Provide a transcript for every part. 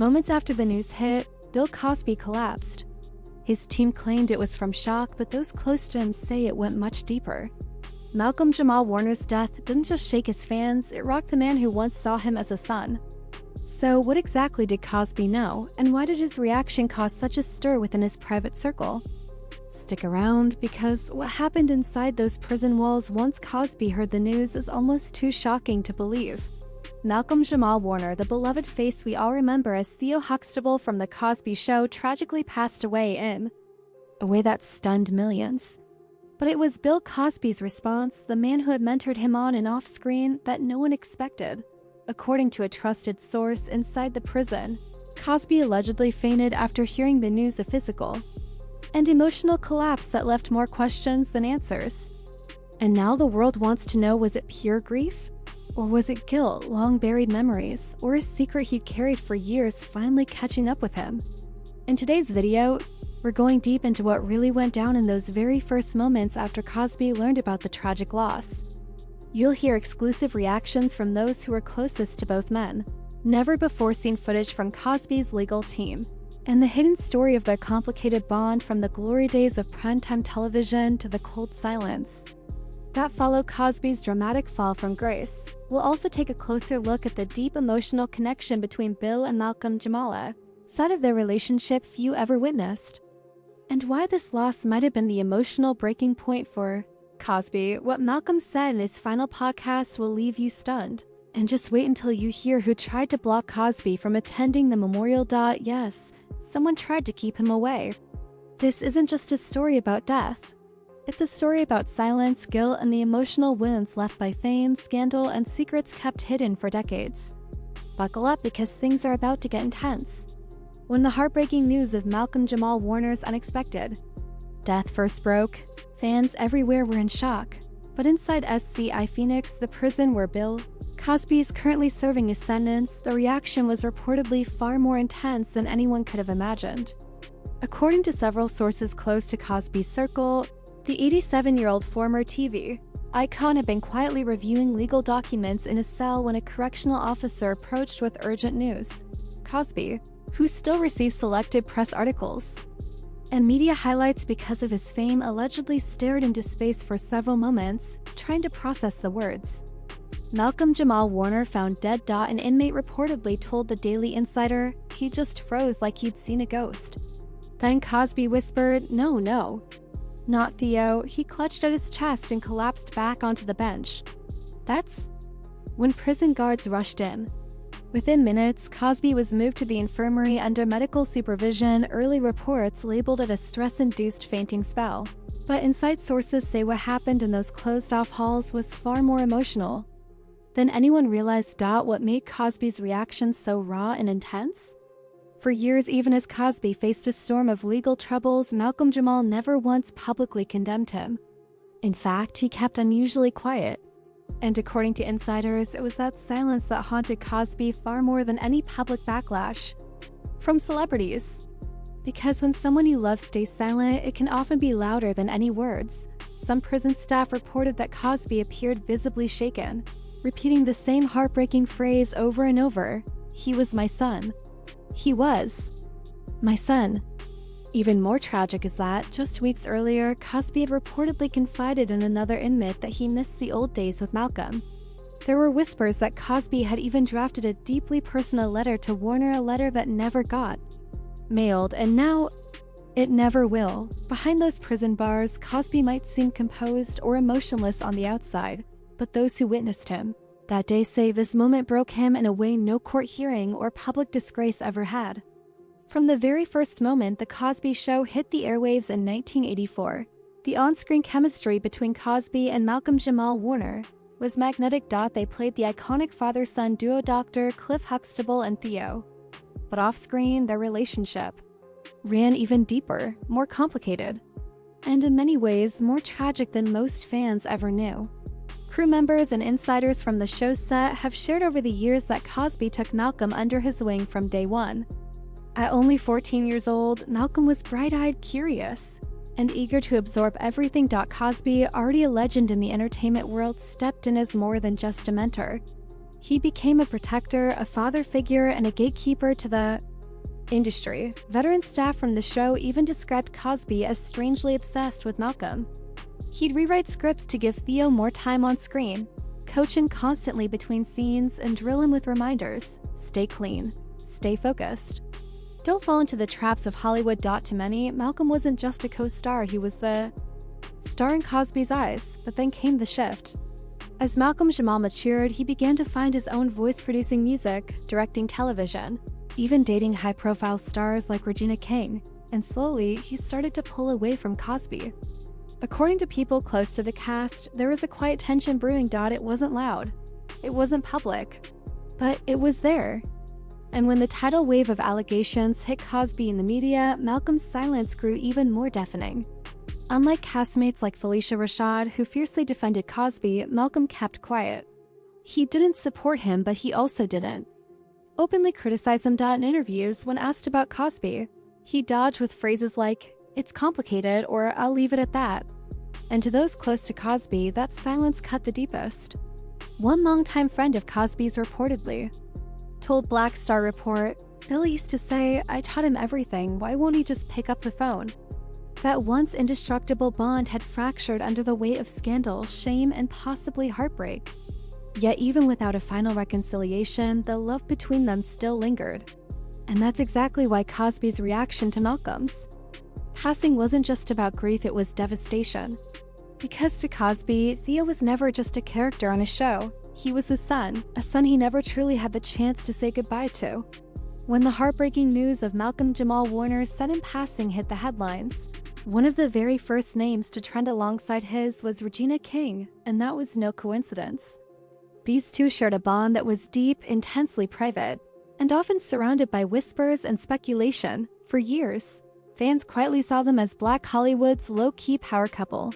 Moments after the news hit, Bill Cosby collapsed. His team claimed it was from shock, but those close to him say it went much deeper. Malcolm-Jamal Warner's death didn't just shake his fans, it rocked the man who once saw him as a son. So what exactly did Cosby know, and why did his reaction cause such a stir within his private circle? Stick around, because what happened inside those prison walls once Cosby heard the news is almost too shocking to believe. Malcolm-Jamal Warner, the beloved face we all remember as Theo Huxtable from The Cosby Show, tragically passed away in a way that stunned millions. But it was Bill Cosby's response, the man who had mentored him on and off screen, that no one expected. According to a trusted source inside the prison, Cosby allegedly fainted after hearing the news of physical and emotional collapse that left more questions than answers. And now the world wants to know, was it pure grief? Or was it guilt, long-buried memories, or a secret he'd carried for years finally catching up with him? In today's video, we're going deep into what really went down in those very first moments after Cosby learned about the tragic loss. You'll hear exclusive reactions from those who were closest to both men, never-before-seen footage from Cosby's legal team, and the hidden story of their complicated bond from the glory days of primetime television to the cold silence that followed Cosby's dramatic fall from grace. We'll also take a closer look at the deep emotional connection between Bill and Malcolm-Jamal, a side of their relationship few ever witnessed, and why this loss might have been the emotional breaking point for Cosby. What Malcolm said in his final podcast will leave you stunned. And just wait until you hear who tried to block Cosby from attending the memorial. Yes, someone tried to keep him away. This isn't just a story about death. It's a story about silence, guilt, and the emotional wounds left by fame, scandal, and secrets kept hidden for decades. Buckle up, because things are about to get intense. When the heartbreaking news of Malcolm-Jamal Warner's unexpected death first broke, fans everywhere were in shock. But inside SCI Phoenix, the prison where Bill Cosby is currently serving his sentence, the reaction was reportedly far more intense than anyone could have imagined. According to several sources close to Cosby's circle, the 87-year-old former TV icon had been quietly reviewing legal documents in a cell when a correctional officer approached with urgent news. Cosby, who still receives selected press articles and media highlights because of his fame, allegedly stared into space for several moments, trying to process the words. Malcolm-Jamal Warner found dead. An inmate reportedly told the Daily Insider he just froze like he'd seen a ghost. Then Cosby whispered, "No, no. Not Theo." He clutched at his chest and collapsed back onto the bench. That's when prison guards rushed in. Within minutes, Cosby was moved to the infirmary under medical supervision. Early reports labeled it a stress-induced fainting spell. But inside sources say what happened in those closed-off halls was far more emotional than anyone realized. What made Cosby's reaction so raw and intense? For years, even as Cosby faced a storm of legal troubles, Malcolm-Jamal never once publicly condemned him. In fact, he kept unusually quiet. And according to insiders, it was that silence that haunted Cosby far more than any public backlash from celebrities. Because when someone you love stays silent, it can often be louder than any words. Some prison staff reported that Cosby appeared visibly shaken, repeating the same heartbreaking phrase over and over: "He was my son. He was my son." Even more tragic is that, just weeks earlier, Cosby had reportedly confided in another inmate that he missed the old days with Malcolm. There were whispers that Cosby had even drafted a deeply personal letter to Warner, a letter that never got mailed, and now it never will. Behind those prison bars, Cosby might seem composed or emotionless on the outside, but those who witnessed him that day say this moment broke him in a way no court hearing or public disgrace ever had. From the very first moment The Cosby Show hit the airwaves in 1984, the on-screen chemistry between Cosby and Malcolm-Jamal Warner was magnetic. They played the iconic father-son duo Dr. Cliff Huxtable and Theo. But off-screen, their relationship ran even deeper, more complicated, and in many ways more tragic than most fans ever knew. Crew members and insiders from the show's set have shared over the years that Cosby took Malcolm under his wing from day one. At only 14 years old, Malcolm was bright-eyed, curious, and eager to absorb everything. Cosby, already a legend in the entertainment world, stepped in as more than just a mentor. He became a protector, a father figure, and a gatekeeper to the industry. Veteran staff from the show even described Cosby as strangely obsessed with Malcolm. He'd rewrite scripts to give Theo more time on screen, coach him constantly between scenes, and drill him with reminders: stay clean, stay focused. Don't fall into the traps of Hollywood. To many, Malcolm wasn't just a co-star, he was the star in Cosby's eyes. But then came the shift. As Malcolm-Jamal matured, he began to find his own voice, producing music, directing television, even dating high-profile stars like Regina King, and slowly, he started to pull away from Cosby. According to people close to the cast, there was a quiet tension brewing. It wasn't loud, it wasn't public, but it was there. And when the tidal wave of allegations hit Cosby in the media, Malcolm's silence grew even more deafening. Unlike castmates like Felicia Rashad, who fiercely defended Cosby, Malcolm kept quiet. He didn't support him, but he also didn't openly criticize him. In interviews, when asked about Cosby, he dodged with phrases like, "It's complicated," or "I'll leave it at that." And to those close to Cosby, that silence cut the deepest. One longtime friend of Cosby's reportedly told Black Star Report, "Billy used to say, I taught him everything, why won't he just pick up the phone?" That once indestructible bond had fractured under the weight of scandal, shame, and possibly heartbreak. Yet even without a final reconciliation, the love between them still lingered. And that's exactly why Cosby's reaction to Malcolm's passing wasn't just about grief, it was devastation. Because to Cosby, Theo was never just a character on a show. He was a son he never truly had the chance to say goodbye to. When the heartbreaking news of Malcolm-Jamal Warner's sudden passing hit the headlines, one of the very first names to trend alongside his was Regina King, and that was no coincidence. These two shared a bond that was deep, intensely private, and often surrounded by whispers and speculation. For years, fans quietly saw them as Black Hollywood's low-key power couple.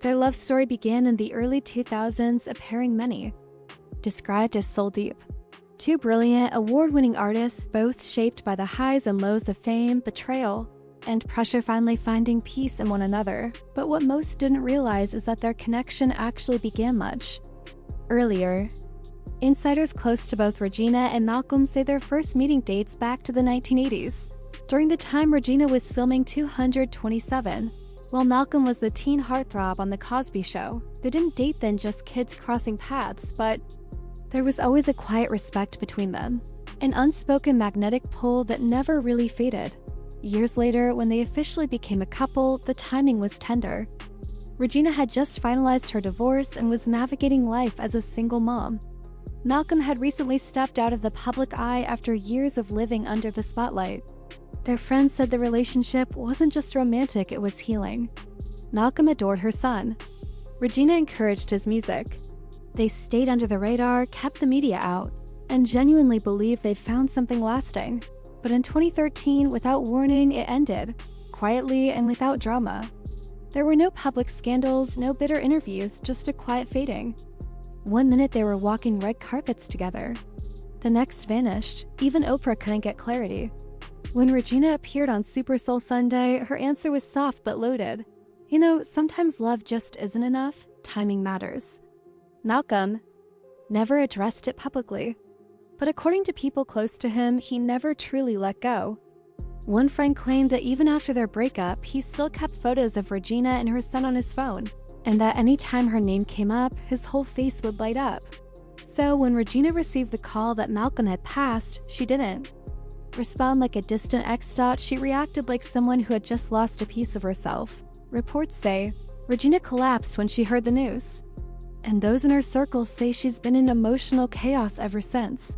Their love story began in the early 2000s, a pairing many described as soul deep. Two brilliant, award-winning artists, both shaped by the highs and lows of fame, betrayal, and pressure, finally finding peace in one another. But what most didn't realize is that their connection actually began much earlier. Insiders close to both Regina and Malcolm say their first meeting dates back to the 1980s. During the time Regina was filming 227, while Malcolm was the teen heartthrob on The Cosby Show. They didn't date then, just kids crossing paths, but there was always a quiet respect between them, an unspoken magnetic pull that never really faded. Years later, when they officially became a couple, the timing was tender. Regina had just finalized her divorce and was navigating life as a single mom. Malcolm had recently stepped out of the public eye after years of living under the spotlight. Their friends said the relationship wasn't just romantic, it was healing. Malcolm adored her son. Regina encouraged his music. They stayed under the radar, kept the media out, and genuinely believed they'd found something lasting. But in 2013, without warning, it ended, quietly and without drama. There were no public scandals, no bitter interviews, just a quiet fading. One minute they were walking red carpets together. The next vanished. Even Oprah couldn't get clarity. When Regina appeared on Super Soul Sunday, her answer was soft but loaded. You know, sometimes love just isn't enough. Timing matters. Malcolm never addressed it publicly, but according to people close to him, he never truly let go. One friend claimed that even after their breakup, he still kept photos of Regina and her son on his phone, and that anytime her name came up, his whole face would light up. So when Regina received the call that Malcolm had passed, she didn't respond like a distant ex. She reacted like someone who had just lost a piece of herself. Reports say Regina collapsed when she heard the news, and those in her circle say she's been in emotional chaos ever since.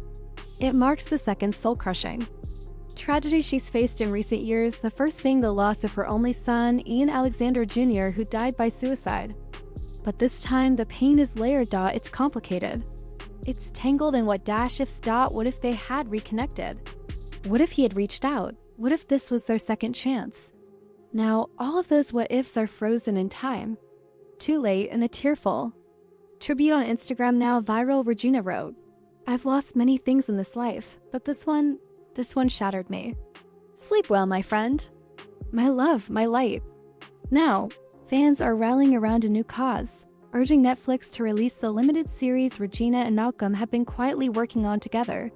It marks the second soul-crushing tragedy she's faced in recent years, the first being the loss of her only son, Ian Alexander Jr., who died by suicide. But this time, the pain is layered. It's complicated. It's tangled in what ifs. What if they had reconnected? What if he had reached out? What if this was their second chance? Now, all of those what ifs are frozen in time. Too late, and a tearful tribute on Instagram now viral. Regina wrote, "I've lost many things in this life, but this one shattered me. Sleep well, my friend. My love, my light." Now, fans are rallying around a new cause, urging Netflix to release the limited series Regina and Malcolm have been quietly working on together.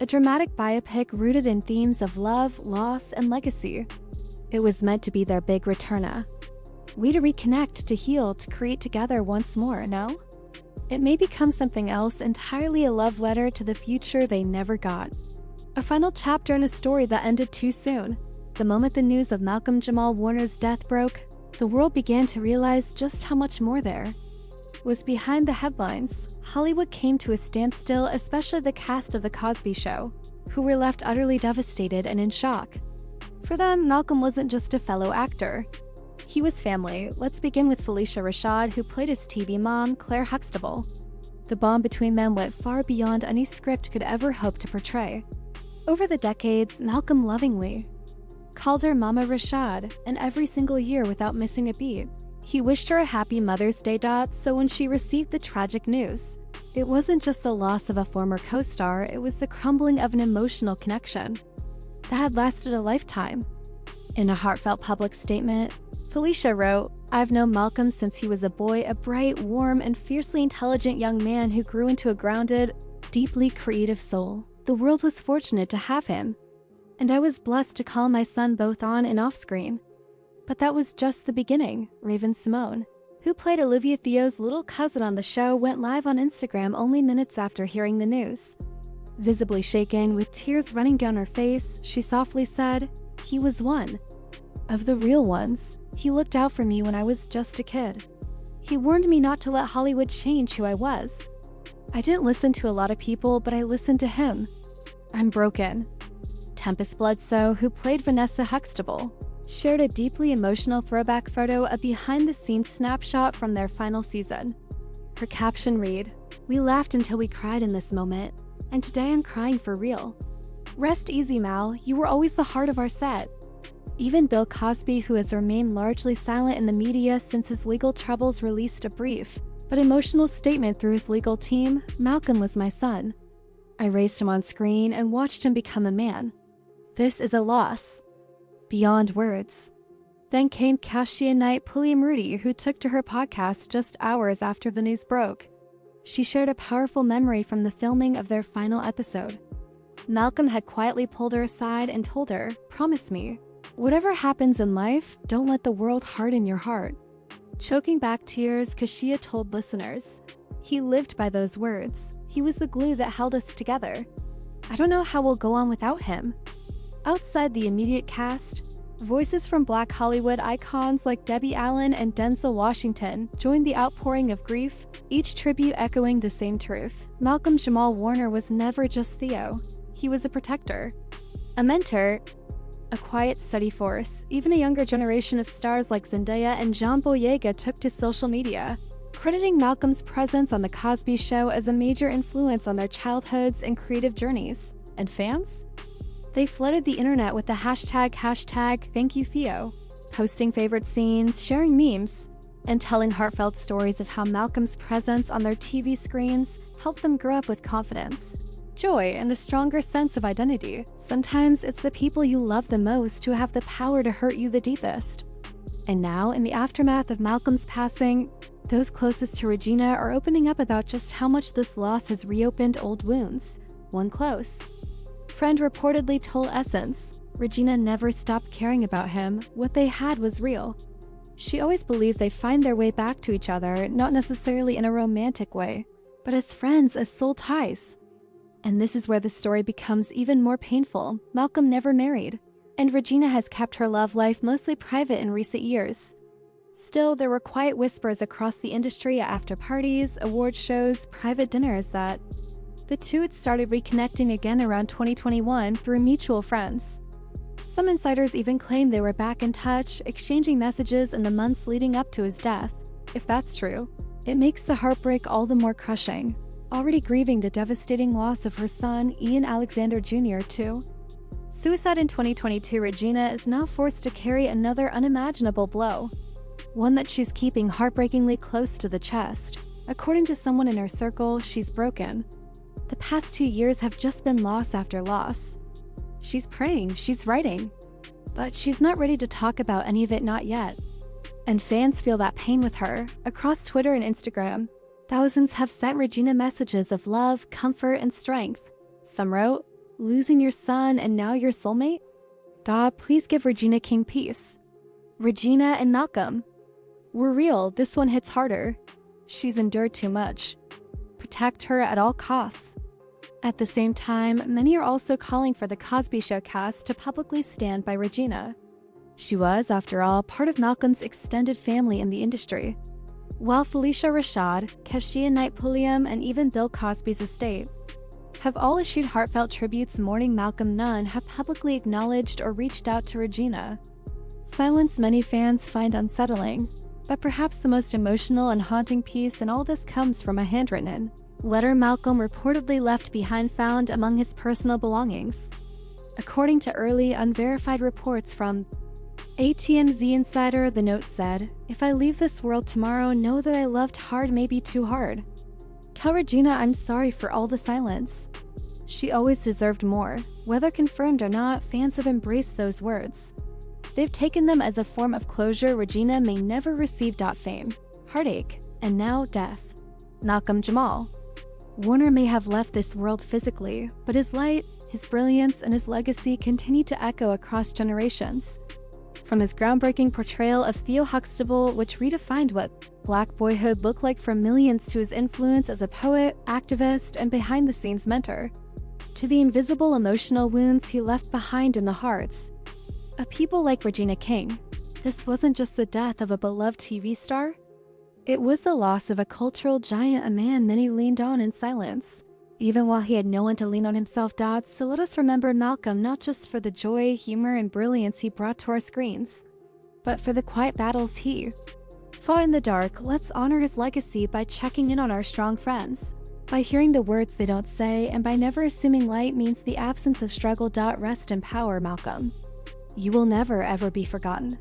a dramatic biopic rooted in themes of love, loss, and legacy. It was meant to be their big returna. We to reconnect, to heal, to create together once more, no? It may become something else, entirely a love letter to the future they never got. A final chapter in a story that ended too soon. The moment the news of Malcolm-Jamal Warner's death broke, the world began to realize just how much more there was behind the headlines. Hollywood came to a standstill, especially the cast of The Cosby Show, who were left utterly devastated and in shock. For them, Malcolm wasn't just a fellow actor. He was family. Let's begin with Phylicia Rashad, who played his TV mom, Claire Huxtable. The bond between them went far beyond any script could ever hope to portray. Over the decades, Malcolm lovingly called her Mama Rashad, and every single year without missing a beat. He wished her a happy Mother's Day, so when she received the tragic news, it wasn't just the loss of a former co-star, it was the crumbling of an emotional connection that had lasted a lifetime. In a heartfelt public statement, Phylicia wrote, "I've known Malcolm since he was a boy, a bright, warm, and fiercely intelligent young man who grew into a grounded, deeply creative soul. The world was fortunate to have him, and I was blessed to call my son both on and off screen. But that was just the beginning." Raven Simone, who played Olivia Theo's little cousin on the show, went live on Instagram only minutes after hearing the news. Visibly shaken, with tears running down her face, she softly said, "He was one of the real ones. He looked out for me when I was just a kid. He warned me not to let Hollywood change who I was. I didn't listen to a lot of people, but I listened to him. I'm broken." Tempest Bledsoe, who played Vanessa Huxtable, shared a deeply emotional throwback photo, a behind-the-scenes snapshot from their final season. Her caption read, "We laughed until we cried in this moment, and today I'm crying for real. Rest easy, Mal, you were always the heart of our set." Even Bill Cosby, who has remained largely silent in the media since his legal troubles, released a brief but emotional statement through his legal team. "Malcolm was my son. I raised him on screen and watched him become a man. This is a loss beyond words." Then came Kashia Knight Puliamrudi, who took to her podcast just hours after the news broke. She shared a powerful memory from the filming of their final episode. Malcolm had quietly pulled her aside and told her, "Promise me, whatever happens in life, don't let the world harden your heart." Choking back tears, Kashia told listeners, "He lived by those words. He was the glue that held us together. I don't know how we'll go on without him." Outside the immediate cast, voices from Black Hollywood icons like Debbie Allen and Denzel Washington joined the outpouring of grief, each tribute echoing the same truth. Malcolm-Jamal Warner was never just Theo. He was a protector, a mentor, a quiet, steady force. Even a younger generation of stars like Zendaya and John Boyega took to social media, crediting Malcolm's presence on The Cosby Show as a major influence on their childhoods and creative journeys. And fans? They flooded the internet with the hashtag #ThankYouTheo, posting favorite scenes, sharing memes, and telling heartfelt stories of how Malcolm's presence on their TV screens helped them grow up with confidence, joy, and a stronger sense of identity. Sometimes it's the people you love the most who have the power to hurt you the deepest. And now, in the aftermath of Malcolm's passing, those closest to Regina are opening up about just how much this loss has reopened old wounds. One close friend reportedly told Essence, "Regina never stopped caring about him. What they had was real. She always believed they find their way back to each other, not necessarily in a romantic way, but as friends, as soul ties." And this is where the story becomes even more painful. Malcolm never married, and Regina has kept her love life mostly private in recent years. Still, there were quiet whispers across the industry at after parties, award shows, private dinners that the two had started reconnecting again around 2021 through mutual friends. Some insiders even claim they were back in touch, exchanging messages in the months leading up to his death. If that's true, it makes the heartbreak all the more crushing. Already grieving the devastating loss of her son, Ian Alexander Jr., too. Suicide in 2022, Regina is now forced to carry another unimaginable blow, one that she's keeping heartbreakingly close to the chest. According to someone in her circle, she's broken. The past 2 years have just been loss after loss. She's praying, she's writing, but she's not ready to talk about any of it, not yet. And fans feel that pain with her. Across Twitter and Instagram, thousands have sent Regina messages of love, comfort, and strength. Some wrote, losing your son and now your soulmate? God, please give Regina King peace. Regina and Malcolm. We're real, this one hits harder. She's endured too much. Protect her at all costs. At the same time, many are also calling for the Cosby Show cast to publicly stand by Regina. She was, after all, part of Malcolm's extended family in the industry. While Felicia Rashad, Keshia Knight Pulliam, and even Bill Cosby's estate have all issued heartfelt tributes mourning Malcolm, none have publicly acknowledged or reached out to Regina. Silence many fans find unsettling, but perhaps the most emotional and haunting piece in all this comes from a handwritten letter Malcolm reportedly left behind, found among his personal belongings. According to early, unverified reports from AT&Z Insider, the note said, "If I leave this world tomorrow, know that I loved hard, maybe too hard. Tell Regina I'm sorry for all the silence. She always deserved more." Whether confirmed or not, fans have embraced those words. They've taken them as a form of closure Regina may never receive. Fame, heartache, and now death. Malcolm-Jamal Warner may have left this world physically, but his light, his brilliance, and his legacy continue to echo across generations. From his groundbreaking portrayal of Theo Huxtable, which redefined what Black boyhood looked like for millions, to his influence as a poet, activist, and behind-the-scenes mentor, to the invisible emotional wounds he left behind in the hearts of people like Regina King. This wasn't just the death of a beloved TV star. It was the loss of a cultural giant, a man many leaned on in silence, even while he had no one to lean on himself. So let us remember Malcolm not just for the joy, humor, and brilliance he brought to our screens, but for the quiet battles he fought in the dark. Let's honor his legacy by checking in on our strong friends, by hearing the words they don't say, and by never assuming light means the absence of struggle. Rest in power, Malcolm. You will never ever be forgotten.